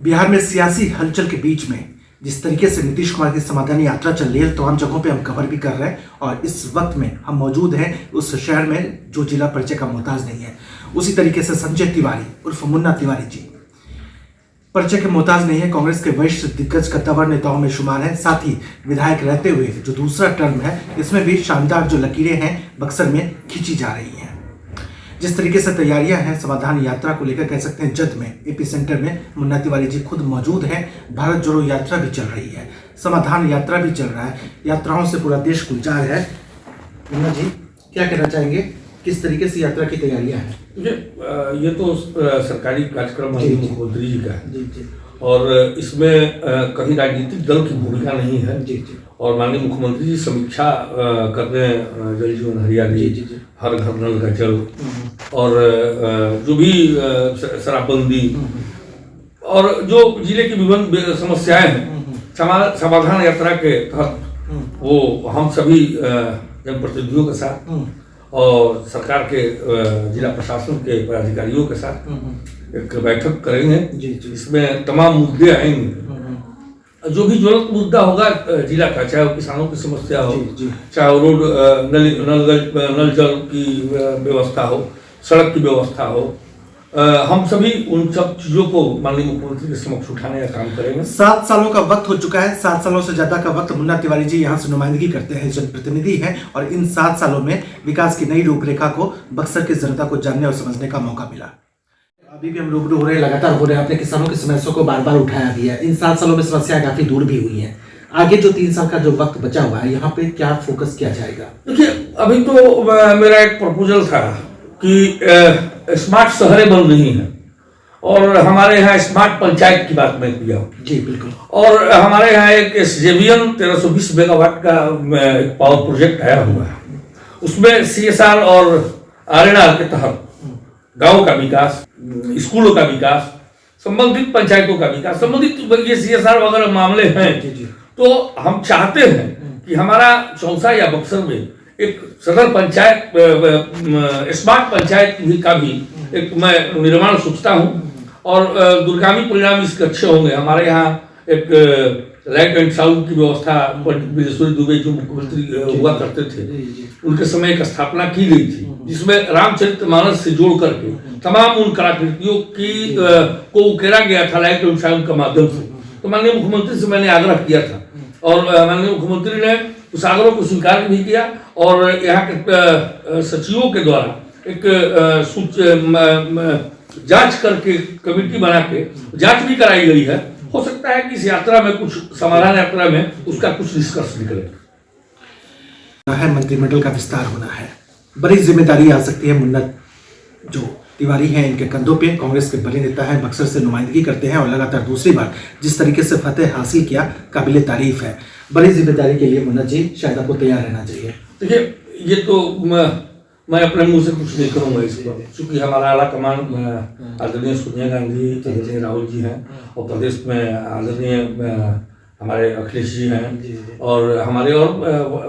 बिहार में सियासी हलचल के बीच में जिस तरीके से नीतीश कुमार की समाधान यात्रा चल रही है, तमाम जगहों पे हम कवर भी कर रहे हैं और इस वक्त में हम मौजूद हैं उस शहर में जो जिला परिचय का मोहताज नहीं है। उसी तरीके से संजय तिवारी उर्फ मुन्ना तिवारी जी परिचय के मोहताज नहीं है, कांग्रेस के वरिष्ठ दिग्गज कद्दावर नेताओं में शुमार है। साथ ही विधायक रहते हुए जो दूसरा टर्म है इसमें भी शानदार जो लकीरें हैं बक्सर में खींची जा रही हैं। जिस तरीके से तैयारियां हैं समाधान यात्रा को लेकर, कह सकते हैं जद में एपी सेंटर में मुन्ना तिवारी जी खुद मौजूद हैं। भारत जोड़ो यात्रा भी चल रही है, समाधान यात्रा भी चल रहा है, यात्राओं से पूरा देश गुलजार है। मुन्ना जी क्या कहना चाहेंगे, किस तरीके से यात्रा की तैयारियां हैं? ये तो सरकारी कार्यक्रम माननीय मुख्यमंत्री जी का है जी। और इसमें कहीं राजनीतिक दल की भूमिका नहीं है जी। और माननीय मुख्यमंत्री जी समीक्षा करने जल जीवन हरियाली, हर घर नल का जल और जो भी शराबबंदी और जो जिले की विभिन्न समस्याएं हैं समाधान यात्रा के तहत वो हम सभी जनप्रतिनिधियों के साथ और सरकार के जिला प्रशासन के पदाधिकारियों के साथ एक बैठक करेंगे। इसमें तमाम मुद्दे आएंगे, जो भी ज्वलंत मुद्दा होगा जिला का, चाहे वो किसानों की समस्या हो, चाहे वो रोड नल जल की व्यवस्था हो, सड़क की व्यवस्था हो, हम सभी उन सब चीजों को माननीय मुख्यमंत्री के समक्ष उठाने का काम करेंगे। 7 सालों का वक्त हो चुका है, 7 सालों से ज्यादा का वक्त मुन्ना तिवारी जी यहाँ से नुमाइंदगी करते हैं, जनप्रतिनिधि हैं और इन 7 सालों में विकास की नई रूपरेखा को बक्सर की जनता को जानने और समझने का मौका मिला। अभी भी हम रूबरू हो रहे हैं, लगातार हो रहे हैं, आपने किसानों की समस्याओं को बार बार उठाया भी है। इन 7 सालों में समस्याएं काफी दूर भी हुई है। आगे जो 3 साल का जो वक्त बचा हुआ है यहाँ पे क्या फोकस किया जाएगा? देखिए, अभी तो मेरा एक प्रपोजल था कि स्मार्ट शहरें बन रही हैं और हमारे यहाँ स्मार्ट पंचायत की बात मैं किया हूँ। जी बिल्कुल। और हमारे यहाँ एक SJVN 1320 मेगावाट का एक पावर प्रोजेक्ट आया हुआ है। उसमें CSR और RNR के तहत गांव का विकास, स्कूलों का विकास, संबंधित पंचायतों का विकास, संबंधित ये CSR वगैरह मामले हैं। तो हम चाहते हैं कि हमारा चौसा या बक्सर में एक सदर पंचायत स्मार्ट पंचायत का भी एक मैं निर्माण सोचता हूँ और दूरगामी परिणाम इसके अच्छे होंगे। हमारे यहाँ एक लाइट एंड साउंड की व्यवस्था बिजेश्वरी दुबे जो मुख्यमंत्री हुआ करते थे उनके समय एक स्थापना की गई थी, जिसमें रामचरितमानस से जोड़ करके तमाम उन कलाकृतियों की को उकेरा गया था लाइट एंड साउंड के माध्यम से। तो माननीय मुख्यमंत्री से मैंने आग्रह किया था और माननीय मुख्यमंत्री ने उस आग्रह को स्वीकार भी किया और यहाँ के सचिवों के द्वारा एक जांच करके कमेटी बना के जांच भी कराई गई है। हो सकता है कि इस यात्रा में कुछ समाधान यात्रा में उसका कुछ निष्कर्ष निकले। मंत्रिमंडल का विस्तार होना है, बड़ी जिम्मेदारी आ सकती है। मुन्ना जो तिवारी हैं इनके कंधों पे, कांग्रेस के बड़े नेता हैं, बक्सर से नुमाइंदगी करते हैं और लगातार दूसरी बार जिस तरीके से फतेह हासिल किया काबिले तारीफ है। बड़ी जिम्मेदारी के लिए मुन्ना जी शायद आपको तैयार रहना चाहिए। देखिए, ये तो मैं अपने मुंह से कुछ नहीं करूंगा इस पर, क्योंकि हमारा आला कमान आदरणीय सोनिया गांधी, आदरणीय राहुल जी हैं और प्रदेश में आदरणीय हमारे अखिलेश जी हैं और हमारे और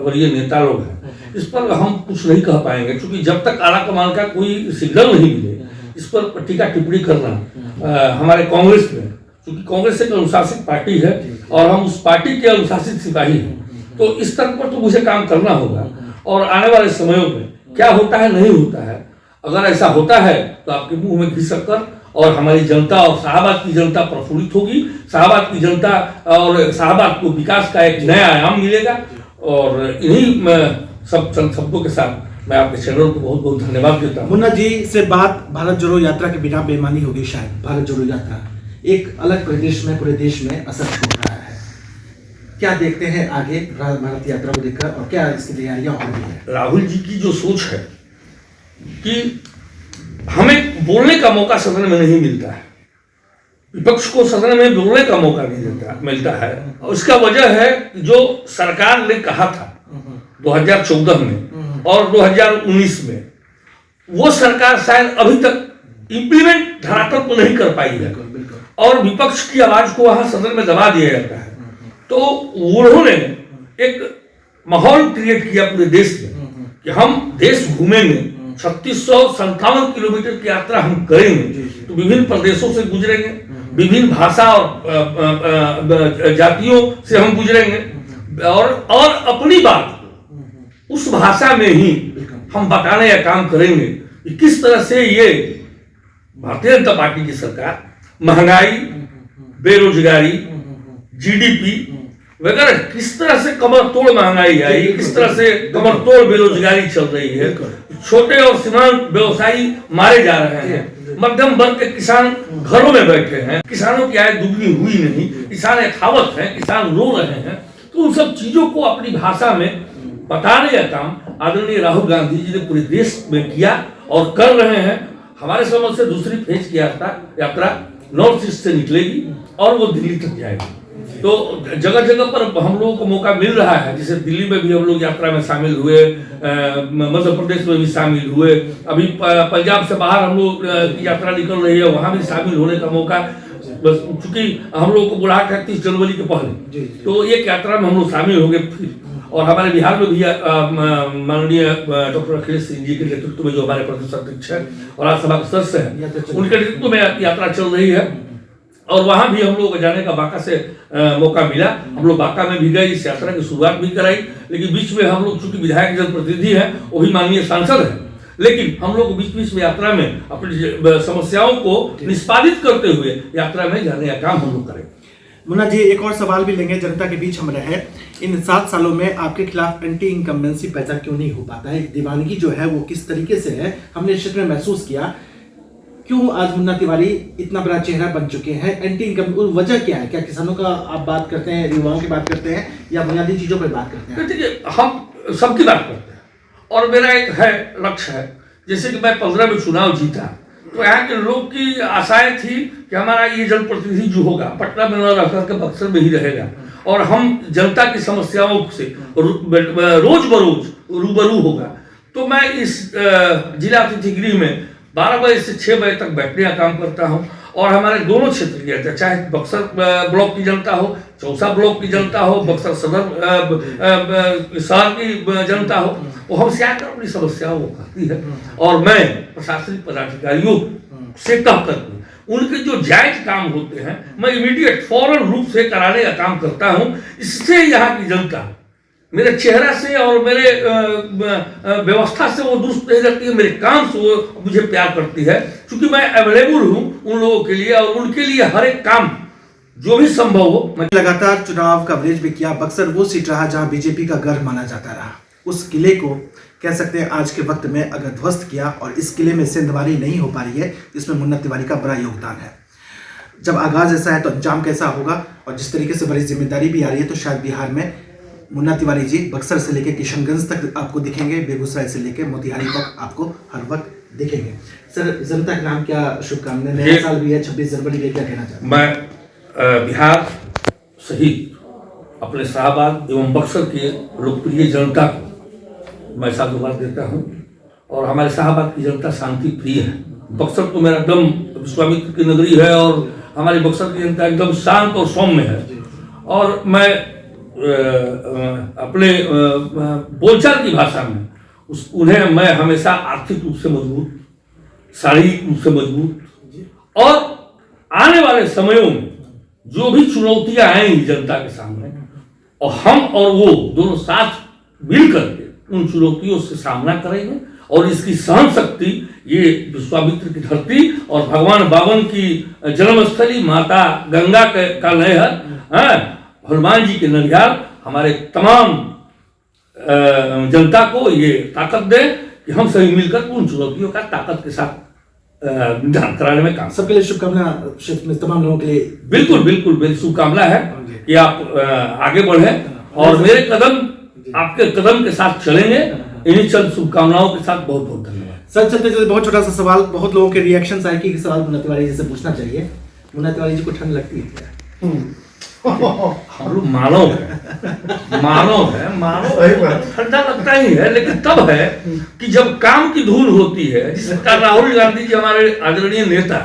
वरीय नेता लोग हैं। इस पर हम कुछ नहीं कह पाएंगे, क्योंकि जब तक आला कमान का कोई सिग्नल नहीं मिले इस पर टीका टिप्पणी करना हमारे कांग्रेस में, क्योंकि कांग्रेस एक अनुशासित पार्टी है और हम उस पार्टी के अनुशासित सिपाही हैं, तो इस स्तर पर तो मुझे काम करना होगा। और आने वाले समयों में क्या होता है नहीं होता है, अगर ऐसा होता है तो आपके मुंह में घी शक्कर और हमारी जनता और शाहबाद की जनता प्रफुल्लित होगी, शाहबाद की जनता और शाहबाद को विकास का एक नया आयाम मिलेगा। और इन्हीं सब शब्दों के साथ मैं आपके चैनल को बहुत बहुत धन्यवाद देता हूँ। मुन्ना जी से बात भारत जोड़ो यात्रा के बिना बेईमानी होगी। शायद भारत जोड़ो यात्रा एक अलग प्रदेश में, पूरे देश में असर छोड़ रहा है। क्या देखते हैं आगे भारत यात्रा को देखकर और क्या इसकी तैयारियां हो रही है? राहुल जी की जो सोच है कि हमें बोलने का मौका सदन में नहीं मिलता है, विपक्ष को सदन में बोलने का मौका नहीं मिलता है, और इसका वजह है जो सरकार ने कहा था 2014 में और 2019 में, वो सरकार शायद अभी तक इम्प्लीमेंट धरातल को नहीं कर पाई है और विपक्ष की आवाज को वहां सदन में दबा दिया जाता है। तो उन्होंने एक माहौल क्रिएट किया पूरे देश में कि हम देश घूमेंगे, 3657 किलोमीटर की यात्रा हम करेंगे, तो विभिन्न प्रदेशों से गुजरेंगे, विभिन्न भाषा और जातियों से हम गुजरेंगे और अपनी बात उस भाषा में ही हम बताने का काम करेंगे कि किस तरह से ये भारतीय जनता पार्टी की सरकार महंगाई, बेरोजगारी, जीडीपी वगैरह किस तरह से कमर तोड़ महंगाई आई, किस तरह से कमर तोड़ बेरोजगारी चल रही है, छोटे और सीमांत व्यवसायी मारे जा रहे हैं, मध्यम वर्ग के किसान घरों में बैठे हैं, किसानों की आय दुगनी हुई नहीं, किसान यथावत हैं, किसान रो रहे हैं। तो उन सब चीजों को अपनी भाषा में बताने का काम आदरणीय राहुल गांधी जी ने पूरे देश में किया और कर रहे हैं। हमारे समझ से दूसरी फेज की यात्रा नॉर्थ ईस्ट से निकलेगी और वो दिल्ली तक जाएगी। तो जगह जगह पर हम लोगों को मौका मिल रहा है, जैसे दिल्ली में भी हम लोग यात्रा में शामिल हुए, मध्य प्रदेश में भी शामिल हुए, अभी पंजाब से बाहर हम लोग की यात्रा निकल रही है, वहां भी शामिल होने का मौका, बस चूंकि हम लोग को बुलाहट है 30 जनवरी के पहले, तो एक यात्रा में हम लोग शामिल हो गए फिर। और हमारे बिहार में भी माननीय डॉक्टर अखिलेश सिंह जी के नेतृत्व में जो हमारे प्रदेश अध्यक्ष है और राज्यसभा के सदस्य हैं, उनके नेतृत्व में यात्रा चल रही है और वहां भी हम लोगों को जाने का बांका से मौका मिला। हम लोग बांका में भी गए, इस यात्रा की शुरुआत भी कराई, लेकिन बीच में हम लोग चूंकि विधायक जनप्रतिनिधि हैं, वही माननीय सांसद हैं, लेकिन हम लोग बीच बीच में यात्रा में अपनी समस्याओं को निष्पादित करते हुए यात्रा में जाने का काम हम लोग करेंगे। मुन्ना जी, एक और सवाल भी लेंगे, जनता के बीच हम रहे, इन 7 सालों में आपके खिलाफ एंटी इनकम्बेंसी पैदा क्यों नहीं हो पाता है? दीवानगी जो है वो किस तरीके से है, हमने इस क्षेत्र में महसूस किया। क्यों आज मुन्ना तिवारी इतना बड़ा चेहरा बन चुके हैं? एंटी इनकम वजह क्या है? क्या किसानों का आप बात करते हैं, युवाओं की बात करते हैं, या बुनियादी चीजों पर बात करते हैं? देखिए, हम सबकी बात करते हैं और मेरा एक है लक्ष्य है, जैसे कि मैं 15 में चुनाव जीता तो यहाँ के लोग की आशाएं थी कि हमारा ये जनप्रतिनिधि जो होगा पटना में न रह करके बक्सर में ही रहेगा और हम जनता की समस्याओं से रोज बरोज रूबरू होगा। तो मैं इस जिला अतिथि गृह में 12 बजे से 6 बजे तक बैठने का काम करता हूँ और हमारे दोनों क्षेत्र की जनता, चाहे बक्सर ब्लॉक की जनता हो, चौसा ब्लॉक की जनता हो, बक्सर सदर शहर की जनता हो, वो हमसे आकर अपनी समस्याओं को कहती है और मैं प्रशासनिक पदाधिकारियों से कह कर उनके जो जायज काम होते हैं मैं इमीडिएट फौरन रूप से कराने का काम करता हूं। इससे यहाँ की जनता मेरे चेहरा से और मेरे व्यवस्था से वो दुरुस्त नहीं लगती है, मेरे काम से वो मुझे प्यार करती है, क्योंकि मैं अवेलेबल हूँ उन लोगों के लिए और उनके लिए हर एक काम जो भी संभव हो। लगातार चुनाव कवरेज भी किया, बक्सर वो सीट रहा जहां बीजेपी का गर्व माना जाता रहा, उस किले को कह सकते हैं आज के वक्त में अगर ध्वस्त किया और इस किले में सेंधमारी नहीं हो पा रही है, इसमें मुन्ना तिवारी का बड़ा योगदान है। जब आगाज ऐसा है तो अंजाम कैसा होगा, और जिस तरीके से बड़ी जिम्मेदारी भी आ रही है, तो शायद बिहार में मुन्ना तिवारी जी बक्सर से लेकर किशनगंज तक आपको दिखेंगे, बेगूसराय से लेकर मोतिहारी तक आपको हर वक्त दिखेंगे। सर, जनता के नाम क्या शुभकामनाएं, नया साल भी है, 26 जनवरी भी, क्या कहना चाहते हैं? मैं बिहार सहित अपने शाहबाद एवं बक्सर के लोकप्रिय जनता को मैं साधुवाद देता हूँ और हमारे शाहबाद की जनता शांति प्रिय है। बक्सर तो मेरा एकदम विश्वामित्र की नगरी है और हमारी बक्सर की जनता एकदम शांत और सौम्य है और मैं अपने बोलचाल की भाषा में उन्हें मैं हमेशा आर्थिक रूप से मजबूत, शारीरिक रूप से मजबूत और आने वाले समयों में जो भी चुनौतियां आएंगी जनता के सामने और हम और वो दोनों साथ मिलकर के उन चुनौतियों से सामना करेंगे और इसकी सहन शक्ति ये विश्वामित्र की धरती और भगवान बावन की जन्मस्थली माता गंगा का नहर, हनुमान जी के ननिहाल हमारे तमाम जनता को ये ताकत दे कि हम सभी मिलकर उन चुनौतियों का ताकत के साथ निदान कराने में काम। सबके लिए शुभकामना, क्षेत्र में तमाम लोगों के लिए बिल्कुल बिल्कुल मेरी शुभकामना है कि आप आगे बढ़े और मेरे कदम आपके कदम के साथ चलेंगे। इन्हीं चंद शुभकामनाओं के साथ बहुत बहुत धन्यवाद। सर, चलते चलते बहुत छोटा सा सवाल, बहुत लोगों के रिएक्शन आए कि सवाल मुन्ना तिवारी जी से पूछना चाहिए। मुन्ना तिवारी जी को ठंड लगती है क्या? हम लोग मानव है ठंडा लगता ही है, लेकिन तब है कि जब काम की धूल होती है, जिस प्रकार राहुल गांधी जी हमारे आदरणीय नेता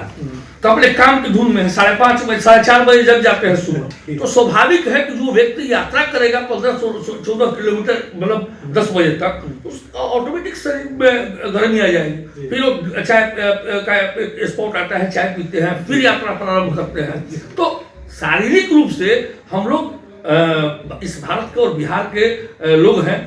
तो अपने काम की धुन में 5:30 बजे 4:30 बजे जग जाते हैं सुबह। तो स्वाभाविक है कि जो व्यक्ति यात्रा करेगा 15-14 किलोमीटर मतलब 10 बजे तक, उसका ऑटोमेटिक शरीर में गर्मी आ जाएगी। फिर वो चाय का स्पॉट आता है, चाय पीते हैं, फिर यात्रा प्रारंभ करते हैं। तो शारीरिक रूप से हम लोग इस भारत के और बिहार के लोग हैं,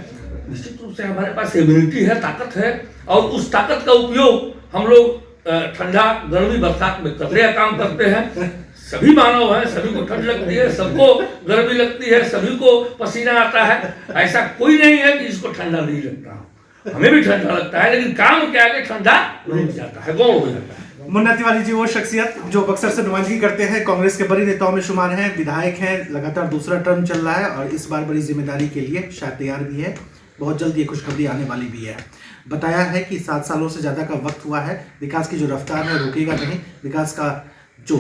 निश्चित रूप से हमारे पास इम्यूनिटी है, ताकत है, और उस ताकत का उपयोग हम लोग ठंडा, गर्मी, बरसात में कचरे का काम करते हैं। सभी मानव हैं, सभी को ठंड लगती है, सबको गर्मी लगती है, सभी को पसीना आता है। ऐसा कोई नहीं है कि इसको ठंडा नहीं लगता। हमें भी ठंडा लगता है, लेकिन काम के आगे ठंडा रुक जाता है, गौण हो जाता है। मुन्ना तिवारी जी वो शख्सियत जो बक्सर से नुमाइंदगी करते हैं, कांग्रेस के बड़ी नेताओं में शुमार हैं, विधायक हैं, लगातार दूसरा टर्म चल रहा है और इस बार बड़ी जिम्मेदारी के लिए शायद तैयार भी है। बहुत जल्द ये खुशखबरी आने वाली भी है। बताया है कि 7 सालों से ज़्यादा का वक्त हुआ है, विकास की जो रफ्तार है रुकेगा नहीं, विकास का जो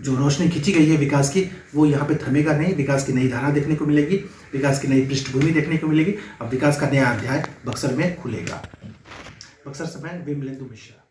रोशनी खींची गई है विकास की, वो यहाँ पे थमेगा नहीं। विकास की नई धारा देखने को मिलेगी, विकास की नई पृष्ठभूमि देखने को मिलेगी। अब विकास का नया अध्याय बक्सर में खुलेगा। बक्सर से मैं विमलेंदु मिश्रा।